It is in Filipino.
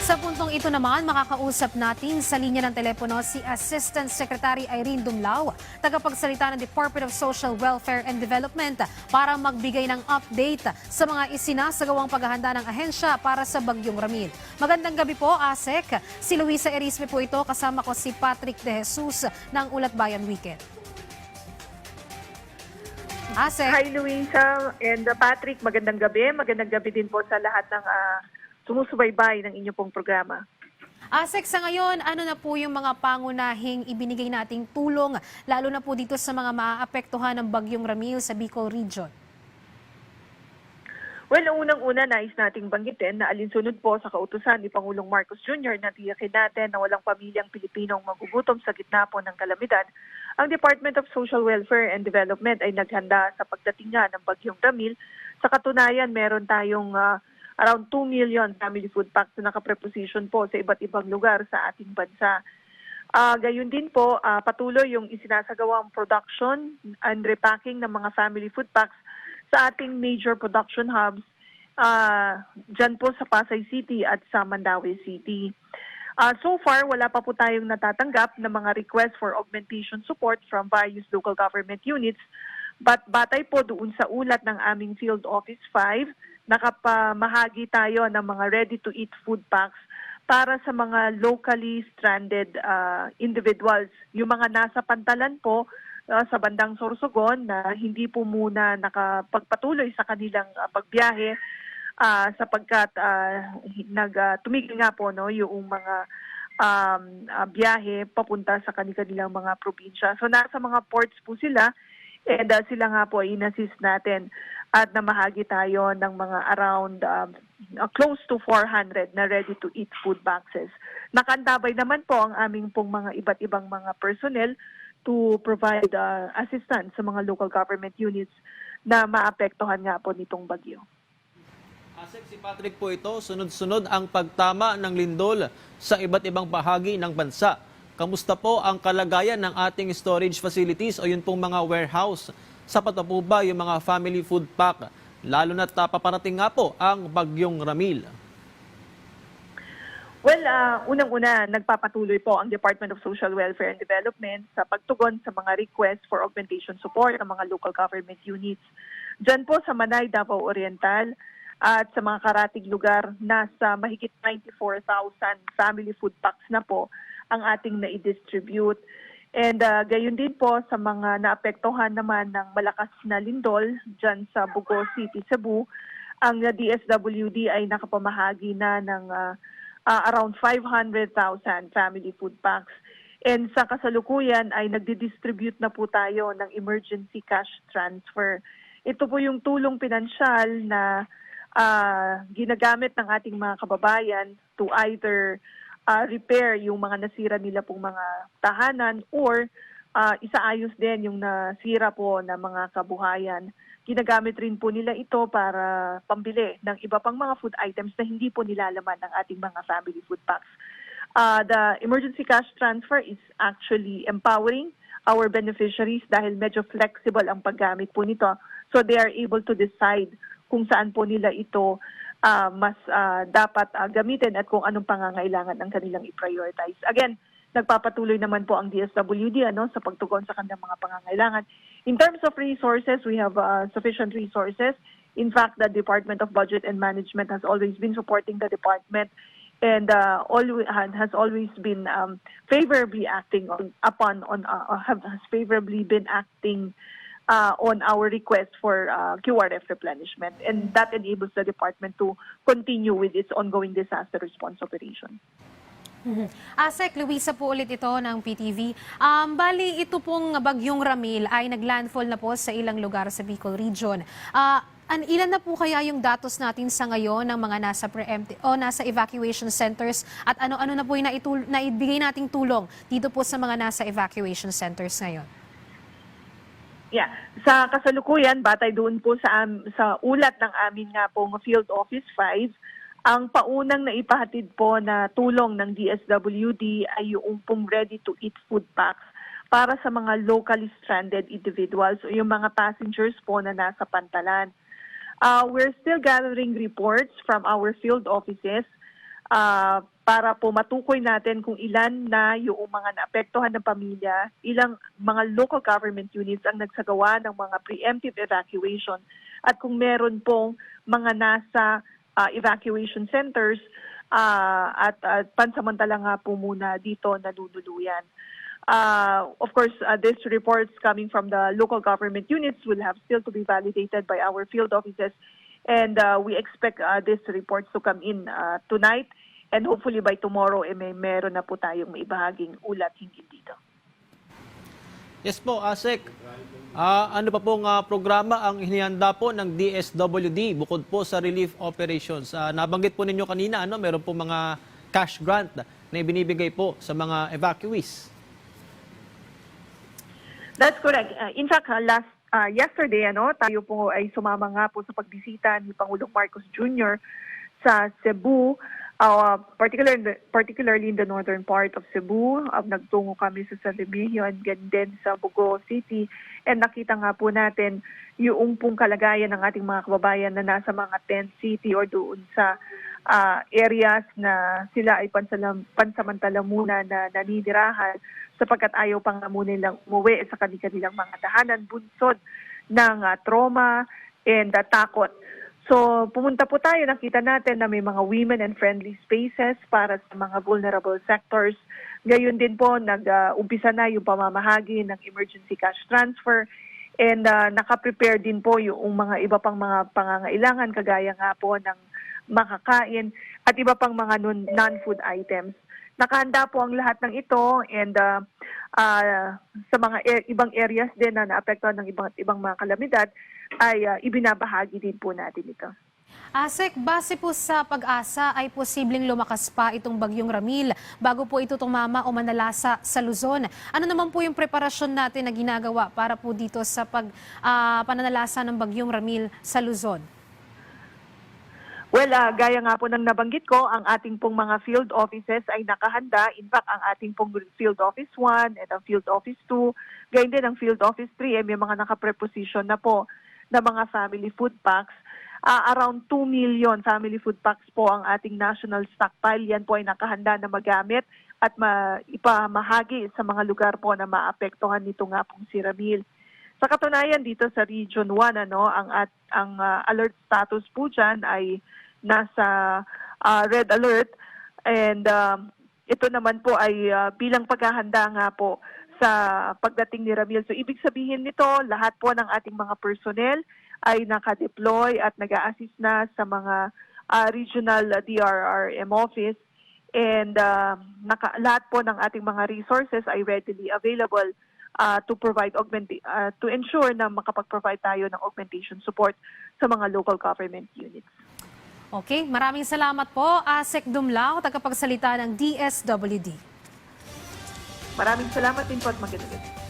Sa puntong ito naman, makakausap natin sa linya ng telepono si Assistant Secretary Irene Dumlao, tagapagsalita ng Department of Social Welfare and Development para magbigay ng update sa mga isinasagawang paghahanda ng ahensya para sa Bagyong Ramil. Magandang gabi po, ASEC. Si Luisa Erisme po ito, kasama ko si Patrick De Jesus ng Ulat Bayan Weekend. ASEC. Hi Luisa and Patrick, magandang gabi. Magandang gabi din po sa lahat ng sumusubaybay ng inyong pong programa. ASEC, sa ngayon, ano na po yung mga pangunahing ibinigay nating tulong, lalo na po dito sa mga maaapektuhan ng Bagyong Ramil sa Bicol Region? Well, unang-una, nais nating banggitin na alinsunod po sa kautusan ni Pangulong Marcos Jr. na tiyakin natin na walang pamilyang Pilipinong magugutom sa gitna po ng kalamidad. Ang Department of Social Welfare and Development ay naghanda sa pagdating nga ng Bagyong Ramil. Sa katunayan, meron tayong around 2 million family food packs na nakapreposition po sa iba't ibang lugar sa ating bansa. Gayun din po, patuloy yung isinasagawang production and repacking ng mga family food packs sa ating major production hubs dyan po sa Pasay City at sa Mandaue City. So far, wala pa po tayong natatanggap na mga request for augmentation support from various local government units. But batay po doon sa ulat ng aming Field Office 5, nakapamahagi tayo ng mga ready-to-eat food packs para sa mga locally stranded individuals. Yung mga nasa pantalan po sa bandang Sorsogon na hindi po muna nakapagpatuloy sa kanilang pagbiyahe sapagkat tumigil nga po yung mga biyahe papunta sa kanilang mga probinsya. So nasa mga ports po sila. And sila nga po in-assist natin at namahagi tayo ng mga around close to 400 na ready-to-eat food boxes. Nakantabay naman po ang aming pong mga iba't ibang mga personnel to provide assistance sa mga local government units na maapektuhan nga po nitong bagyo. ASEC, si Patrick po ito, sunod-sunod ang pagtama ng lindol sa iba't ibang bahagi ng bansa. Kamusta po ang kalagayan ng ating storage facilities o yun pong mga warehouse? Sapat na po ba yung mga family food pack? Lalo na't paparating nga po ang Bagyong Ramil. Well, unang-una, nagpapatuloy po ang Department of Social Welfare and Development sa pagtugon sa mga request for augmentation support ng mga local government units. Diyan po sa Manay, Davao Oriental at sa mga karatig lugar, nasa mahigit 94,000 family food packs na po ang ating na-distribute. And gayon din po sa mga naapektuhan naman ng malakas na lindol dyan sa Bugo City, Cebu, ang DSWD ay nakapamahagi na ng around 500,000 family food packs. And sa kasalukuyan ay nagdi-distribute na po tayo ng emergency cash transfer. Ito po yung tulong pinansyal na ginagamit ng ating mga kababayan to either repair yung mga nasira nila pong mga tahanan or isaayos din yung nasira po na mga kabuhayan. Ginagamit rin po nila ito para pambili ng iba pang mga food items na hindi po nilalaman ng ating mga family food packs. The emergency cash transfer is actually empowering our beneficiaries dahil medyo flexible ang paggamit po nito. So they are able to decide kung saan po nila ito mas dapat gamitin at kung anong pangangailangan ang kanilang i-prioritize. Again, nagpapatuloy naman po ang DSWD sa pagtugon sa kanilang mga pangangailangan. In terms of resources, we have sufficient resources. In fact, the Department of Budget and Management has always been supporting the department and has always been favorably acting on our request for QRF replenishment, and that enables the department to continue with its ongoing disaster response operation. ASEC, Luisa po ulit ito ng PTV. Bali, ito pong Bagyong Ramil ay naglandfall na po sa ilang lugar sa Bicol Region. Ilan na po kaya yung datos natin sa ngayon ng mga nasa preemptive o nasa evacuation centers at ano-ano na po yung naibigay nating tulong dito po sa mga nasa evacuation centers ngayon? Yeah, sa kasalukuyan, batay doon po sa ulat ng amin nga pong Field Office 5, ang paunang naipahatid po na tulong ng DSWD ay yung pong ready-to-eat food packs para sa mga locally stranded individuals o yung mga passengers po na nasa pantalan. We're still gathering reports from our field offices para po matukoy natin kung ilan na yung mga naapektuhan ng pamilya, ilang mga local government units ang nagsagawa ng mga preemptive evacuation at kung meron pong mga nasa evacuation centers at pansamantala nga po muna dito nalululuyan. Of course, these reports coming from the local government units will have still to be validated by our field offices, and we expect these reports to come in tonight, and hopefully by tomorrow meron na po tayong maibahaging ulat hinggil dito. Yes po, ASEC. Ano pa pong programa ang hinihanda po ng DSWD bukod po sa relief operations? Nabanggit po ninyo kanina, meron po mga cash grant na ibinibigay po sa mga evacuees. That's correct. In fact, yesterday, tayo po ay sumama nga po sa pagbisita ni Pangulong Marcos Jr. sa Cebu, particularly in the northern part of Cebu. Nagtungo kami sa San Remigio and din sa Bogo City. And nakita nga po natin yung pong kalagayan ng ating mga kababayan na nasa mga tent city or doon sa areas na sila ay pansamantala muna na naninirahan sapagkat ayaw pa nga muna nilang umuwi sa kanilang mga tahanan, bunsod ng trauma and takot. So pumunta po tayo, nakita natin na may mga women and friendly spaces para sa mga vulnerable sectors. Ngayon din po, nag-umpisa na yung pamamahagi ng emergency cash transfer and nakaprepare din po yung mga iba pang mga pangangailangan kagaya nga po ng makakain at iba pang mga non-food items. Nakahanda po ang lahat ng ito and sa mga ibang areas din na naapektuhan ng ibang mga kalamidad ay ibinabahagi din po natin ito. ASEC, base po sa pag-asa ay posibleng lumakas pa itong bagyong Ramil bago po ito tumama o manalasa sa Luzon. Ano naman po yung preparasyon natin na ginagawa para po dito sa pananalasa ng bagyong Ramil sa Luzon? Well, gaya nga po ng nabanggit ko, ang ating pong mga field offices ay nakahanda. In fact, ang ating pong Field Office 1 at ang Field Office 2, gayon din ang Field Office 3, may mga nakapreposition na po na mga family food packs. Around 2 million family food packs po ang ating national stockpile. Yan po ay nakahanda na magamit at ipamahagi sa mga lugar po na maapektuhan nito nga pong si Ramil. Sa katunayan dito sa Region 1, ang alert status po dyan ay nasa red alert and ito naman po ay bilang paghahanda nga po sa pagdating ni Ramil. So ibig sabihin nito, lahat po ng ating mga personnel ay nakadeploy at nag-a-assist na sa mga regional DRRM office and lahat po ng ating mga resources ay readily available to provide to ensure na makapag-provide tayo ng augmentation support sa mga local government units. Okay, maraming salamat po, ASEC Dumlao, tagapagsalita ng DSWD. Maraming salamat din po at magandang gabi.